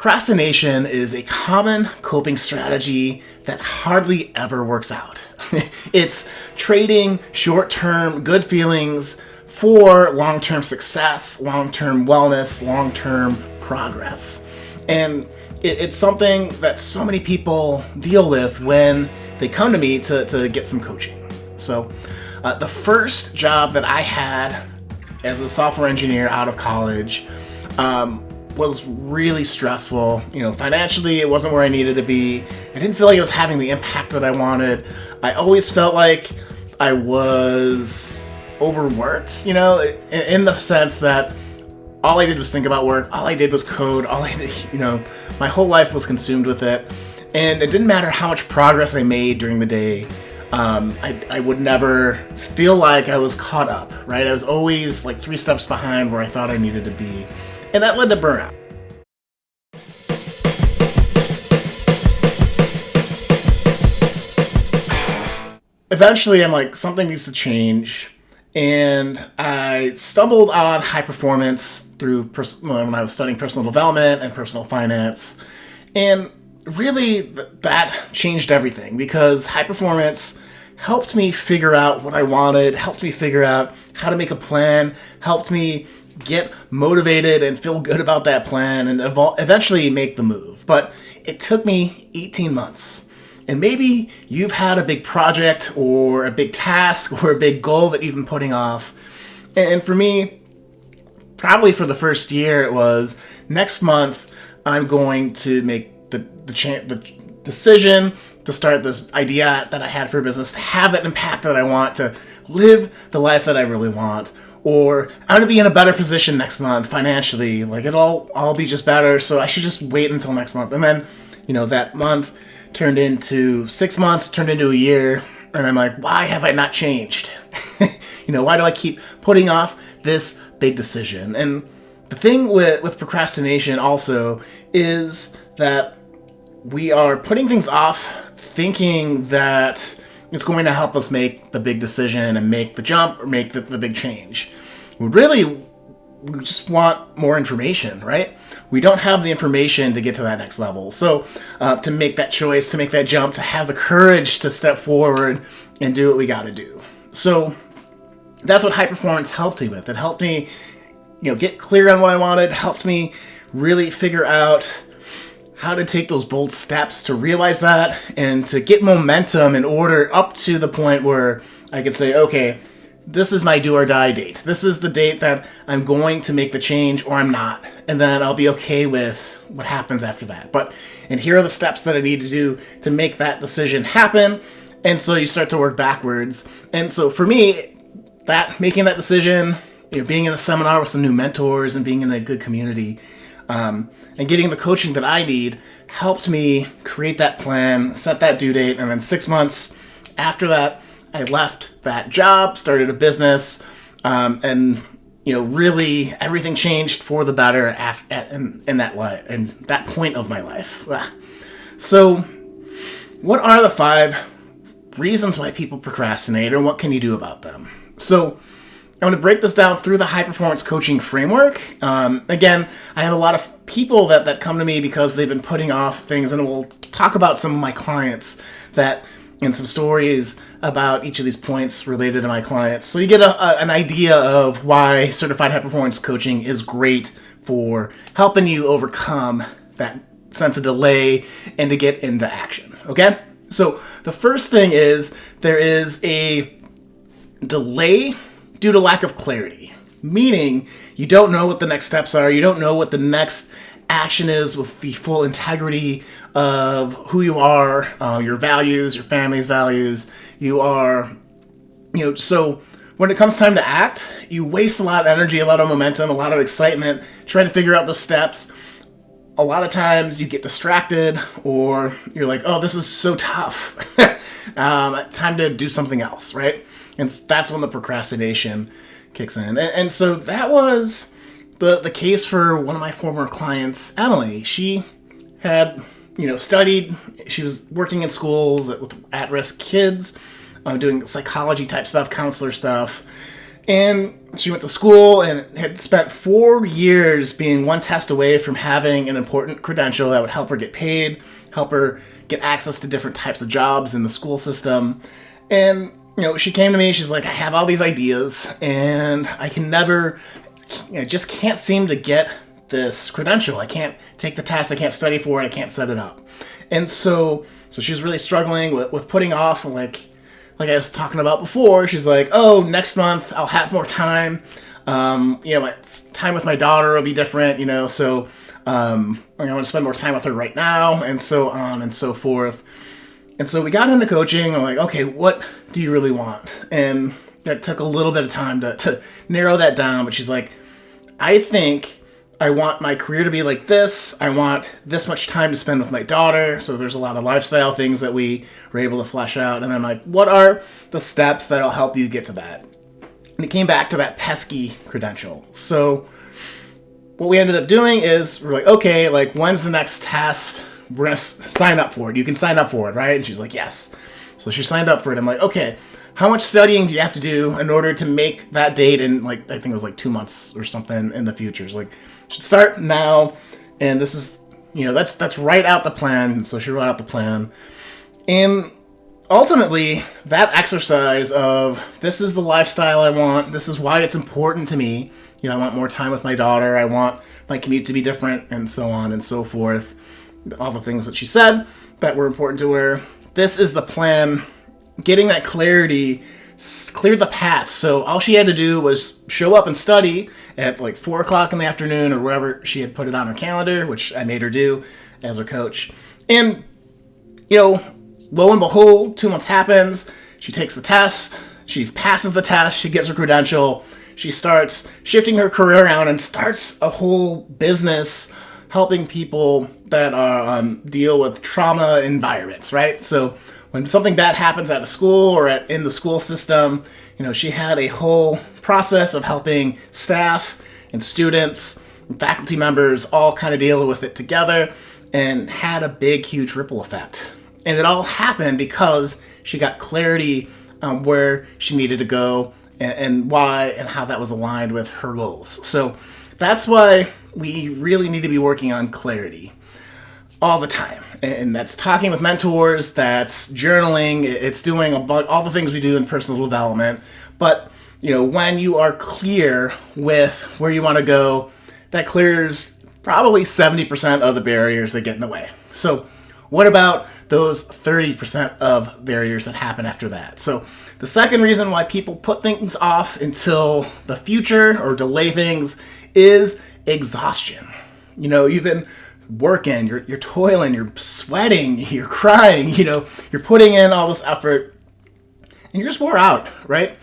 Procrastination is a common coping strategy that hardly ever works out. It's trading short-term good feelings for long-term success, long-term wellness, long-term progress. And it's something that so many people deal with when they come to me to get some coaching. So the first job that I had as a software engineer out of college was really stressful. Financially, it wasn't where I needed to be. I didn't feel like I was having the impact that I wanted. I always felt like I was overworked, in the sense that all I did was think about work. All I did was code. My whole life was consumed with it. And it didn't matter how much progress I made during the day. I would never feel like I was caught up, right? I was always like 3 steps behind where I thought I needed to be. And that led to burnout. Eventually, I'm like, something needs to change. And I stumbled on high performance through when I was studying personal development and personal finance. And really, that changed everything, because high performance helped me figure out what I wanted, helped me figure out how to make a plan, helped me get motivated and feel good about that plan, and eventually make the move. But it took me 18 months. And maybe you've had a big project or a big task or a big goal that you've been putting off. And for me, probably for the first year, it was next month I'm going to make the decision to start this idea that I had for a business, to have that impact that I want, to live the life that I really want. Or I'm going to be in a better position next month financially. Like, it'll all be just better, so I should just wait until next month. And then, that month turned into 6 months, turned into a year, and I'm like, why have I not changed? Why do I keep putting off this big decision? And the thing with procrastination also is that we are putting things off thinking that it's going to help us make the big decision and make the jump or make the big change. We just want more information, right? We don't have the information to get to that next level. So to make that choice, to make that jump, to have the courage to step forward and do what we got to do. So that's what high performance helped me with. It helped me, get clear on what I wanted, helped me really figure out how to take those bold steps to realize that and to get momentum in order up to the point where I could say, okay, this is my do or die date. This is the date that I'm going to make the change or I'm not. And then I'll be okay with what happens after that. And here are the steps that I need to do to make that decision happen. And so you start to work backwards. And so for me, making that decision, being in a seminar with some new mentors and being in a good community, and getting the coaching that I need helped me create that plan, set that due date, and then 6 months after that, I left that job, started a business, and really everything changed for the better in that point of my life. So, what are the 5 reasons why people procrastinate, and what can you do about them? So, I'm going to break this down through the high-performance coaching framework. Again, I have a lot of people that come to me because they've been putting off things, and we'll talk about some of my clients and some stories about each of these points related to my clients. So you get an idea of why certified high-performance coaching is great for helping you overcome that sense of delay and to get into action, okay? So the first thing is there is a delay due to lack of clarity, meaning you don't know what the next steps are, you don't know what the next action is with the full integrity of who you are, your values, your family's values. So when it comes time to act, you waste a lot of energy, a lot of momentum, a lot of excitement trying to figure out those steps. A lot of times you get distracted, or you're like, oh, this is so tough. Time to do something else, right? And that's when the procrastination kicks in. And so that was the case for one of my former clients, Emily. She had, studied. She was working in schools with at-risk kids, doing psychology type stuff, counselor stuff. And she went to school and had spent 4 years being one test away from having an important credential that would help her get paid, help her get access to different types of jobs in the school system. And, she came to me, she's like, I have all these ideas and I just can't seem to get this credential. I can't take the test, I can't study for it, I can't set it up. And so she was really struggling with putting off, like I was talking about before. She's like, oh, next month I'll have more time. My time with my daughter will be different, so I'm going to spend more time with her right now, and so on and so forth. And so we got into coaching. I'm like, okay, what do you really want? And that took a little bit of time to narrow that down. But she's like, I think I want my career to be like this. I want this much time to spend with my daughter. So there's a lot of lifestyle things that we were able to flesh out. And I'm like, what are the steps that'll help you get to that? And it came back to that pesky credential. So what we ended up doing is we're like, okay, like when's the next test? We're going to sign up for it. You can sign up for it, right? And she's like, yes. So she signed up for it. I'm like, okay, how much studying do you have to do in order to make that date in, I think it was 2 months or something in the future? It's like, you should start now. And this is, that's right out the plan. And so she wrote out the plan. And ultimately, that exercise of this is the lifestyle I want. This is why it's important to me. I want more time with my daughter. I want my commute to be different, and so on and so forth. All the things that she said that were important to her. This is the plan. Getting that clarity cleared the path. So all she had to do was show up and study at 4 o'clock in the afternoon or wherever she had put it on her calendar, which I made her do as her coach. And, lo and behold, 2 months happens. She takes the test. She passes the test. She gets her credential. She starts shifting her career around and starts a whole business helping people that are deal with trauma environments, right? So when something bad happens at a school or in the school system, she had a whole process of helping staff and students and faculty members all kind of deal with it together, and had a big, huge ripple effect. And it all happened because she got clarity on where she needed to go and why and how that was aligned with her goals. So that's why we really need to be working on clarity all the time. And that's talking with mentors, that's journaling, it's doing all the things we do in personal development. But, when you are clear with where you want to go, that clears probably 70% of the barriers that get in the way. So what about those 30% of barriers that happen after that? So the second reason why people put things off until the future or delay things is exhaustion. You've been working, you're toiling, you're sweating, you're crying, you're putting in all this effort and you're just wore out, right?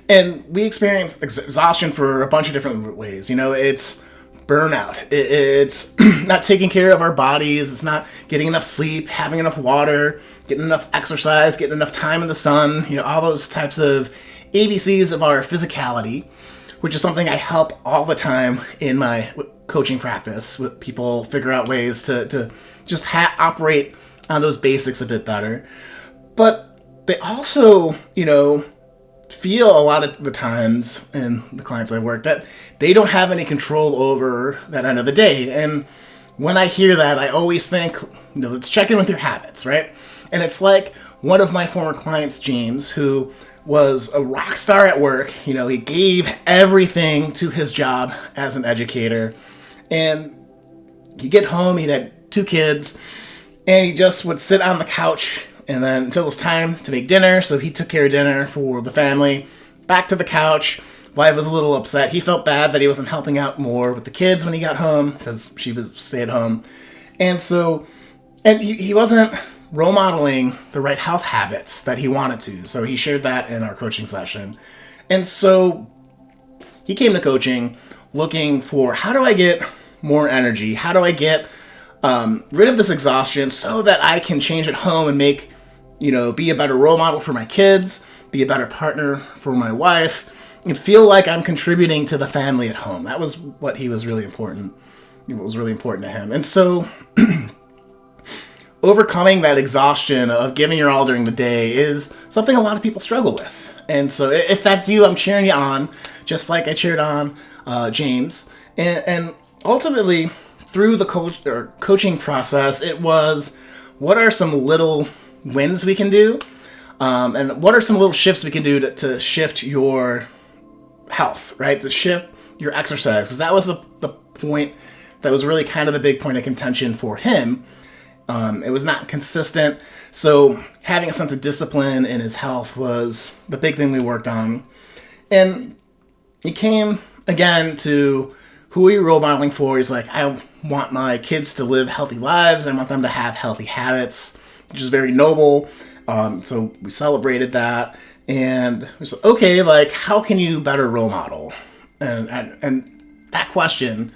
And we experience exhaustion for a bunch of different ways. It's burnout. It's not taking care of our bodies. It's not getting enough sleep, having enough water, getting enough exercise, getting enough time in the sun, all those types of ABCs of our physicality, which is something I help all the time in my coaching practice with people figure out ways to just operate on those basics a bit better. But they also, feel a lot of the times, and the clients I work, that they don't have any control over that end of the day. And when I hear that, I always think, let's check in with your habits, right? And it's like one of my former clients, James, who was a rock star at work. He gave everything to his job as an educator. And he'd get home, he'd had 2 kids, and he just would sit on the couch and then until it was time to make dinner. So he took care of dinner for the family, back to the couch. Wife was a little upset. He felt bad that he wasn't helping out more with the kids when he got home because she was stay at home. And he wasn't role modeling the right health habits that he wanted to. So he shared that in our coaching session. And so he came to coaching looking for, how do I get more energy? How do I get rid of this exhaustion so that I can change at home and make, be a better role model for my kids, be a better partner for my wife, and feel like I'm contributing to the family at home. That was what was really important to him. And so overcoming that exhaustion of giving your all during the day is something a lot of people struggle with. And so if that's you, I'm cheering you on, just like I cheered on James. And ultimately, through the coaching process, it was, what are some little wins we can do? And what are some little shifts we can do to shift your health, right? To shift your exercise. Because that was the point that was really kind of the big point of contention for him. It was not consistent. So having a sense of discipline in his health was the big thing we worked on. And he came again to who are you role modeling for? He's like, I want my kids to live healthy lives. I want them to have healthy habits, which is very noble. So we celebrated that. And we said, okay, like, how can you better role model? And that question,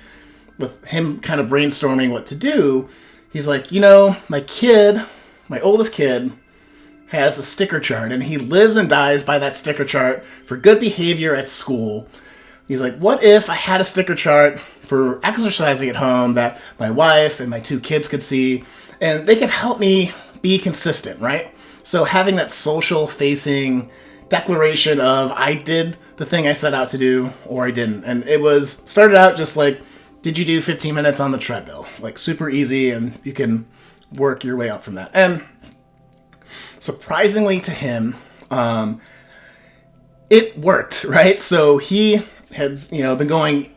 with him kind of brainstorming what to do, he's like, my oldest kid has a sticker chart, and he lives and dies by that sticker chart for good behavior at school. He's like, what if I had a sticker chart for exercising at home that my wife and my 2 kids could see, and they could help me be consistent, right? So having that social facing declaration of, I did the thing I set out to do, or I didn't. And it started out just like, did you do 15 minutes on the treadmill? Like, super easy, and you can work your way up from that. And surprisingly to him, it worked, right? So he has, been going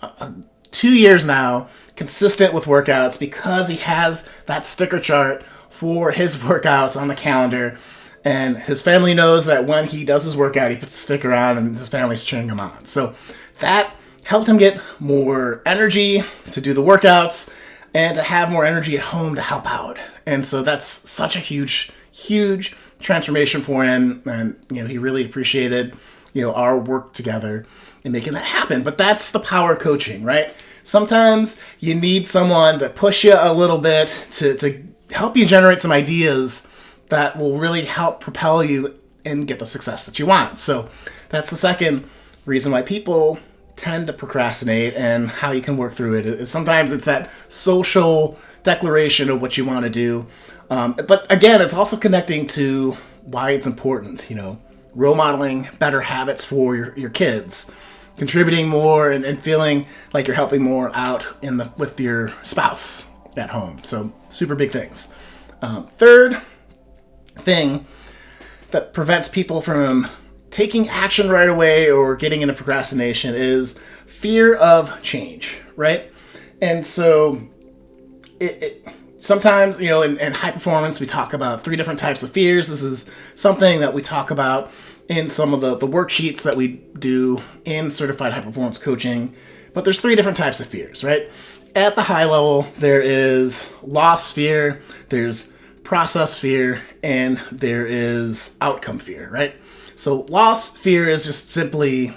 2 years now, consistent with workouts, because he has that sticker chart for his workouts on the calendar. And his family knows that when he does his workout, he puts the sticker on and his family's cheering him on. So that helped him get more energy to do the workouts and to have more energy at home to help out. And so that's such a huge, huge transformation for him. And, he really appreciated, our work together in making that happen. But that's the power of coaching, right? Sometimes you need someone to push you a little bit to help you generate some ideas that will really help propel you and get the success that you want. So that's the second reason why people tend to procrastinate, and how you can work through it is sometimes it's that social declaration of what you want to do. But again, it's also connecting to why it's important, role modeling better habits for your kids, contributing more and feeling like you're helping more out with your spouse at home. So super big things. Third thing that prevents people from taking action right away or getting into procrastination is fear of change, right? And so sometimes, in high performance, we talk about 3 different types of fears. This is something that we talk about in some of the worksheets that we do in certified high performance coaching. But there's 3 different types of fears, right? At the high level, there is loss fear, there's process fear, and there is outcome fear, right? So loss fear is just simply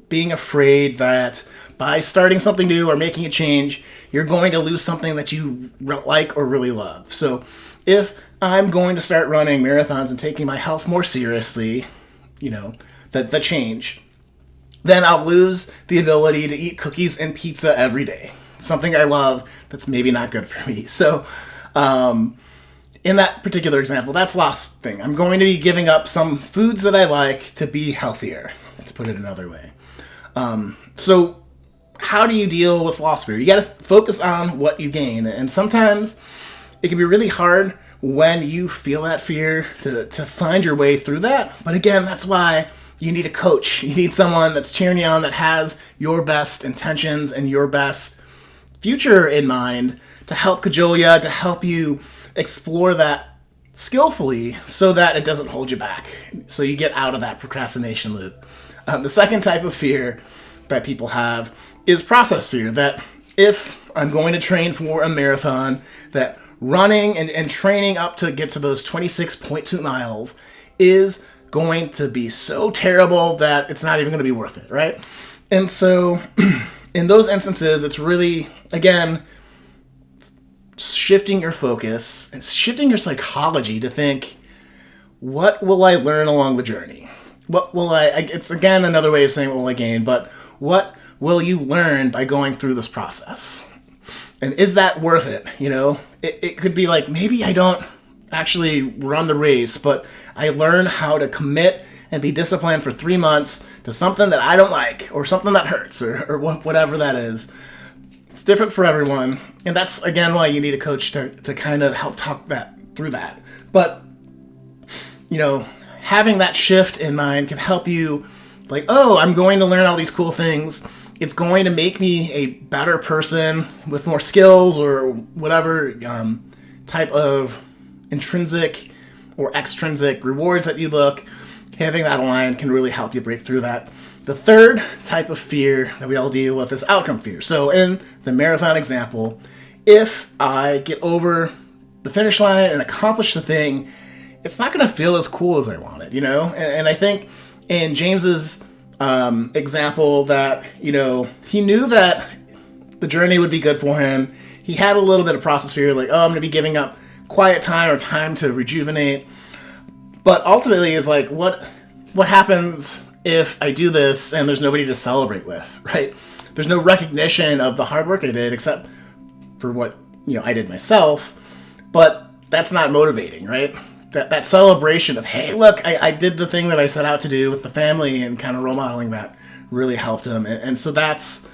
being afraid that by starting something new or making a change, you're going to lose something that you like or really love. So if I'm going to start running marathons and taking my health more seriously, the change, then I'll lose the ability to eat cookies and pizza every day. Something I love that's maybe not good for me. So in that particular example, that's loss thing. I'm going to be giving up some foods that I like to be healthier, to put it another way. So how do you deal with loss fear? You got to focus on what you gain. And sometimes it can be really hard when you feel that fear to find your way through that. But again, that's why you need a coach. You need someone that's cheering you on, that has your best intentions and your best future in mind, to help cajole you, to help you explore that skillfully so that it doesn't hold you back. So you get out of that procrastination loop. The second type of fear that people have is process fear, that if I'm going to train for a marathon, that running and training up to get to those 26.2 miles is going to be so terrible that it's not even going to be worth it, right? And so in those instances, it's really, again, shifting your focus and shifting your psychology to think, what will I learn along the journey? What will it's again another way of saying what will I gain, but what will you learn by going through this process? And is that worth it? It could be like, maybe I don't actually run the race, but I learn how to commit and be disciplined for 3 months to something that I don't like or something that hurts or whatever that is. It's different for everyone. And that's, again, why you need a coach to kind of help talk that through that. But, having that shift in mind can help you, like, oh, I'm going to learn all these cool things. It's going to make me a better person with more skills or whatever type of intrinsic or extrinsic rewards that you look. Having that aligned can really help you break through that. The third type of fear that we all deal with is outcome fear. So in the marathon example, if I get over the finish line and accomplish the thing, it's not going to feel as cool as I want it, And I think in James's example that, he knew that the journey would be good for him. He had a little bit of process fear, like, oh, I'm going to be giving up quiet time or time to rejuvenate. But ultimately is like, what happens if I do this and there's nobody to celebrate with, right? There's no recognition of the hard work I did except for what, I did myself. But that's not motivating, right? That celebration of, hey, look, I did the thing that I set out to do with the family, and kind of role modeling that really helped him. And so that's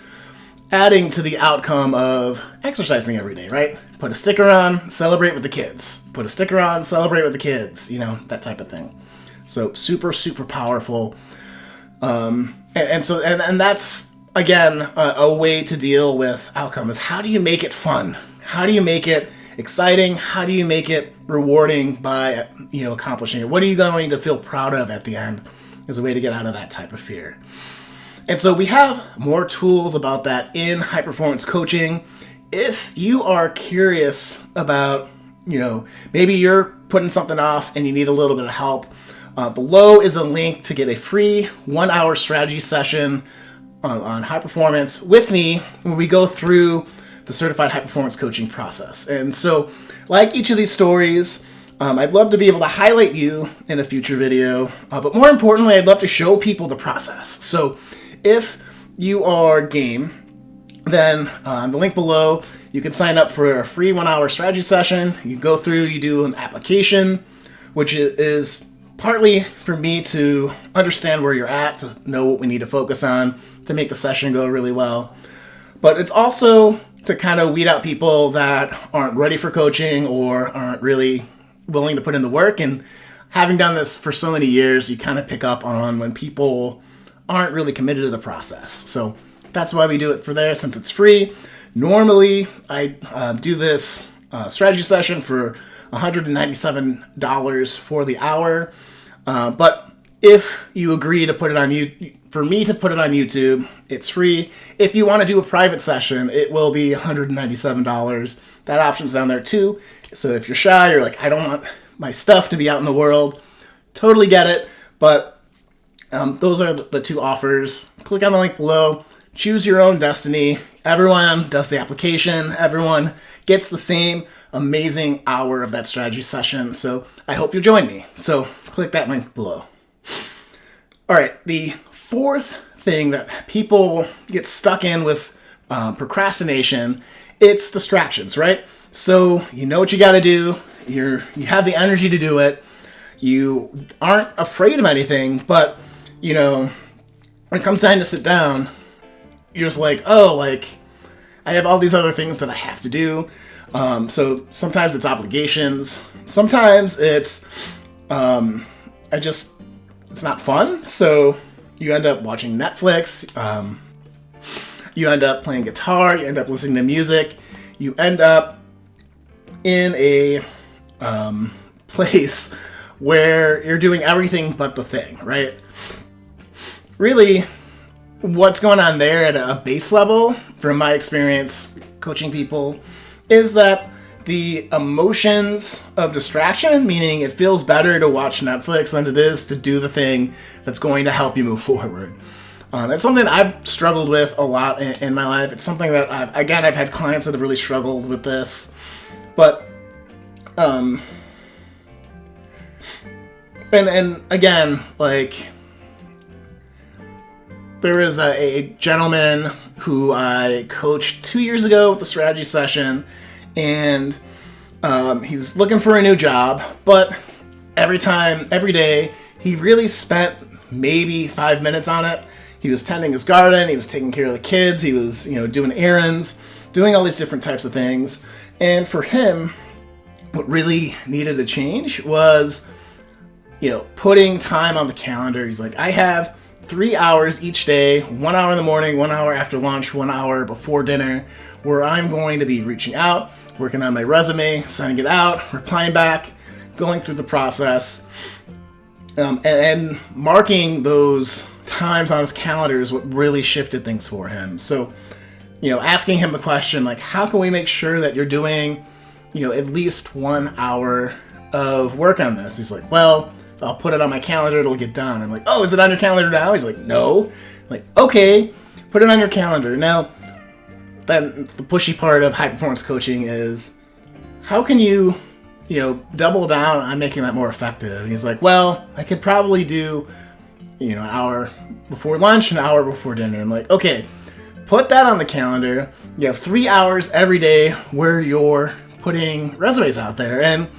adding to the outcome of exercising every day, right? Put a sticker on, celebrate with the kids. Put a sticker on, celebrate with the kids, that type of thing. So super, super powerful. And that's, again, a way to deal with outcome is how do you make it fun? How do you make it exciting? How do you make it rewarding by, accomplishing it? What are you going to feel proud of at the end is a way to get out of that type of fear. And so we have more tools about that in high performance coaching. If you are curious about, maybe you're putting something off and you need a little bit of help, below is a link to get a free 1-hour strategy session on high performance with me where we go through the certified high performance coaching process. And so, like each of these stories, I'd love to be able to highlight you in a future video, but more importantly, I'd love to show people the process. So if you are game, then the link below, you can sign up for a free 1-hour strategy session. You go through, you do an application, which is partly for me to understand where you're at, to know what we need to focus on, to make the session go really well. But it's also to kind of weed out people that aren't ready for coaching or aren't really willing to put in the work. And having done this for so many years, you kind of pick up on when people aren't really committed to the process. So that's why we do it for there, since it's free. Normally, I do this strategy session for $197 for the hour. But if you agree to put it on for me to put it on YouTube, it's free. If you want to do a private session, it will be $197. That option's down there too. So if you're shy, you're like, I don't want my stuff to be out in the world, totally get it. But those are the two offers. Click on the link below, choose your own destiny. Everyone does the application. Everyone gets the same amazing hour of that strategy session. So I hope you'll join me. So click that link below. All right, the fourth thing that people get stuck in with procrastination, it's distractions, right? So you know what you got to do. You have the energy to do it. You aren't afraid of anything, but when it comes time to sit down, you're just like, oh, like I have all these other things that I have to do. So sometimes it's obligations. Sometimes it's it's not fun. So you end up watching Netflix. You end up playing guitar. You end up listening to music. You end up in a place where you're doing everything but the thing, right? Really, what's going on there at a base level, from my experience coaching people, is that the emotions of distraction, meaning it feels better to watch Netflix than it is to do the thing that's going to help you move forward. It's something I've struggled with a lot in my life. It's something that I've had clients that have really struggled with this. But, and again, like, there is a gentleman who I coached 2 years ago with the strategy session, and he was looking for a new job, but every day, he really spent maybe 5 minutes on it. He was tending his garden, he was taking care of the kids, he was, doing errands, doing all these different types of things. And for him, what really needed to change was, putting time on the calendar. He's like, I have 3 hours each day, 1 hour in the morning, 1 hour after lunch, 1 hour before dinner, where I'm going to be reaching out, working on my resume, sending it out, replying back, going through the process, and marking those times on his calendar is what really shifted things for him. So, asking him the question, like, how can we make sure that you're doing, at least 1 hour of work on this? He's like, well, if I'll put it on my calendar, it'll get done. I'm like, oh, is it on your calendar now? He's like, no. I'm like, okay, put it on your calendar. Now, then the pushy part of high performance coaching is, how can you, double down on making that more effective? And he's like, well, I could probably do, an hour before lunch, an hour before dinner. I'm like, okay, put that on the calendar. You have 3 hours every day where you're putting resumes out there. And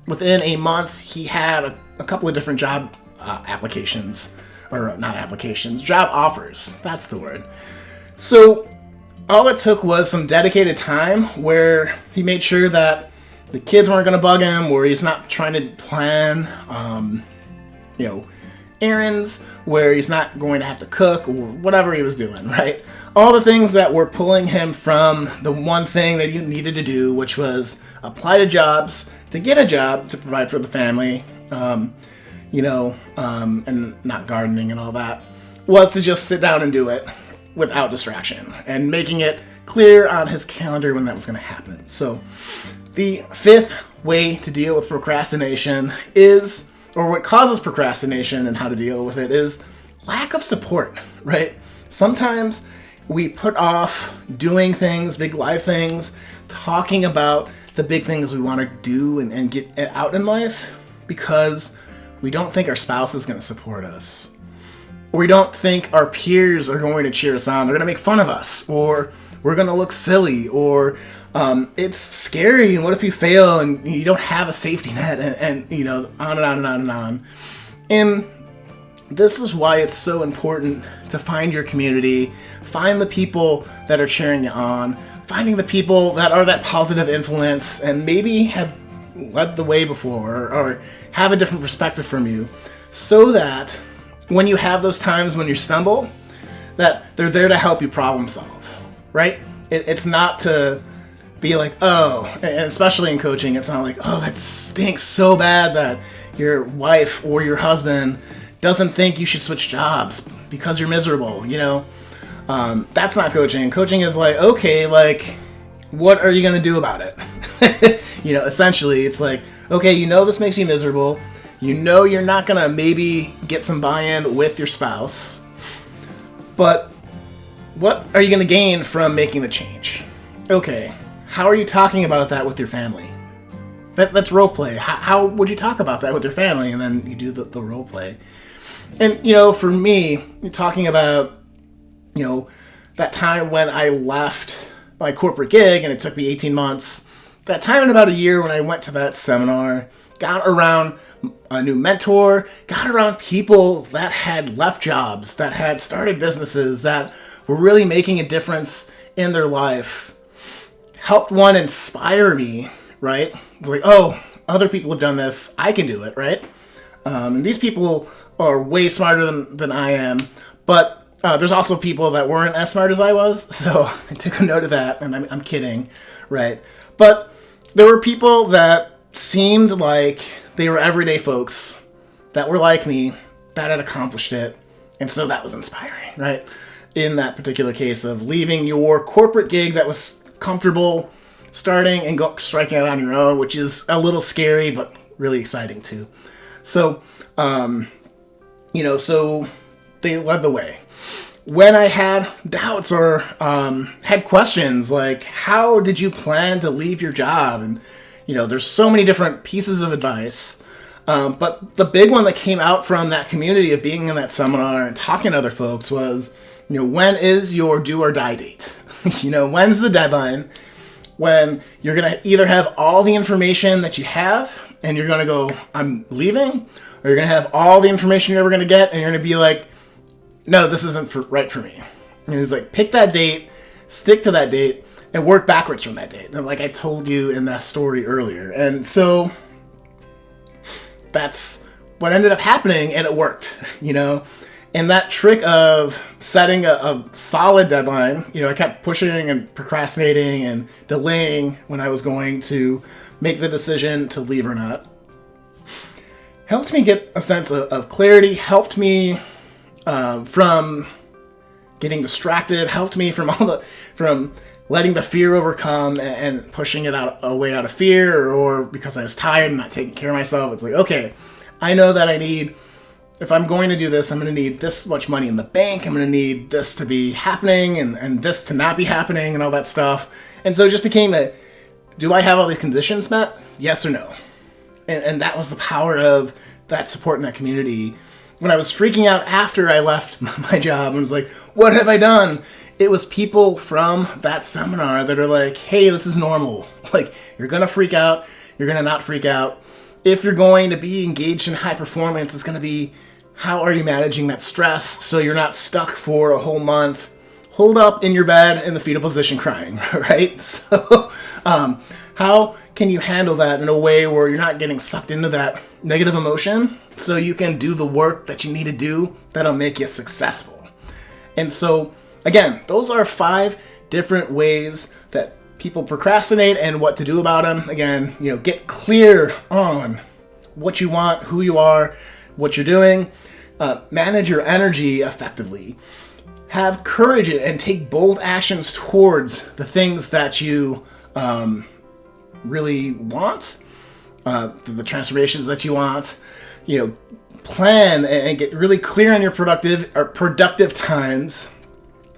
within a month, he had a couple of different job applications, or not applications, job offers. That's the word. So all it took was some dedicated time where he made sure that the kids weren't going to bug him, where he's not trying to plan, errands, where he's not going to have to cook, or whatever he was doing, right? All the things that were pulling him from the one thing that he needed to do, which was apply to jobs, to get a job, to provide for the family, and not gardening and all that, was to just sit down and do it without distraction, and making it clear on his calendar when that was going to happen. So the fifth way to deal with procrastination is, or what causes procrastination and how to deal with it, is lack of support, right? Sometimes we put off doing things, big life things, talking about the big things we want to do and get out in life because we don't think our spouse is going to support us. Or we don't think our peers are going to cheer us on. They're going to make fun of us, or we're going to look silly, or it's scary, and what if you fail and you don't have a safety net, and on and on and on and on. And this is why it's so important to find your community, find the people that are cheering you on, finding the people that are that positive influence and maybe have led the way before, or have a different perspective from you, so that when you have those times when you stumble, that they're there to help you problem solve, right? It's not to be like, oh, and especially in coaching, it's not like, oh, that stinks so bad that your wife or your husband doesn't think you should switch jobs because you're miserable, That's not coaching. Coaching is like, okay, like, what are you going to do about it? Essentially, it's like, okay, this makes you miserable. You're not going to maybe get some buy-in with your spouse, but what are you going to gain from making the change? Okay, how are you talking about that with your family? That's role play. How would you talk about that with your family? And then you do the role play. And, for me, you're talking about, that time when I left my corporate gig and it took me 18 months, that time in about a year when I went to that seminar, got around a new mentor, got around people that had left jobs, that had started businesses, that were really making a difference in their life, helped one inspire me, right? Like, oh, other people have done this, I can do it, right? And these people are way smarter than I am, but there's also people that weren't as smart as I was, so I took a note of that, and I'm kidding, right? But there were people that seemed like they were everyday folks that were like me, that had accomplished it, and so that was inspiring, right? In that particular case of leaving your corporate gig that was comfortable, starting and striking out on your own, which is a little scary, but really exciting too. So, so they led the way. When I had doubts or had questions like, how did you plan to leave your job? And, there's so many different pieces of advice. But the big one that came out from that community of being in that seminar and talking to other folks was, when is your do or die date? When's the deadline? when you're going to either have all the information that you have and you're going to go, I'm leaving, or you're going to have all the information you're ever going to get and you're going to be like, no, this isn't right for me. And he's like, pick that date, stick to that date, and work backwards from that date. And like I told you in that story earlier. And so that's what ended up happening, and it worked, And that trick of setting a solid deadline, I kept pushing and procrastinating and delaying when I was going to make the decision to leave or not, helped me get a sense of clarity, helped me from getting distracted, helped me from letting the fear overcome and pushing it away out of fear or because I was tired and not taking care of myself. It's like, okay, I know that if I'm going to do this, I'm going to need this much money in the bank. I'm going to need this to be happening and this to not be happening and all that stuff. And so it just became do I have all these conditions met? Yes or no? And that was the power of that support in that community. When I was freaking out after I left my job and was like, what have I done? It was people from that seminar that are like, hey, this is normal. Like, you're going to freak out. You're going to not freak out. If you're going to be engaged in high performance, it's going to be, how are you managing that stress so you're not stuck for a whole month, holed up in your bed in the fetal position crying, right? So how can you handle that in a way where you're not getting sucked into that negative emotion so you can do the work that you need to do that'll make you successful? And so, again, those are 5 different ways that people procrastinate and what to do about them. Again, get clear on what you want, who you are, what you're doing. Manage your energy effectively. Have courage and take bold actions towards the things that you really want, the transformations that you want. Plan and get really clear on your productive times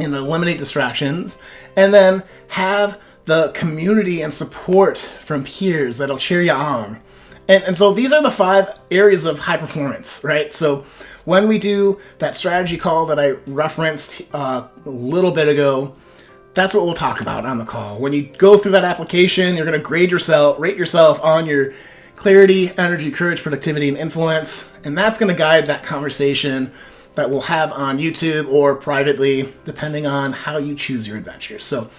and eliminate distractions, and then have the community and support from peers that'll cheer you on. And so these are the 5 areas of high performance, right? So when we do that strategy call that I referenced a little bit ago, that's what we'll talk about on the call. When you go through that application, you're going to rate yourself on your clarity, energy, courage, productivity, and influence. And that's going to guide that conversation that we'll have on YouTube or privately, depending on how you choose your adventure. So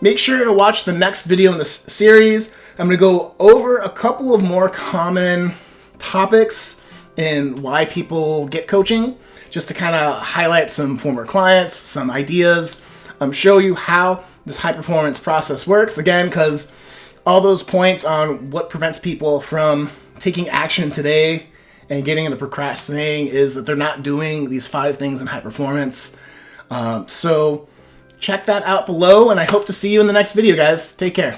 make sure to watch the next video in this series. I'm going to go over a couple of more common topics in why people get coaching, just to kind of highlight some former clients, some ideas, show you how this high performance process works. Again, because all those points on what prevents people from taking action today and getting into procrastinating is that they're not doing these 5 things in high performance. So check that out below, and I hope to see you in the next video, guys. Take care.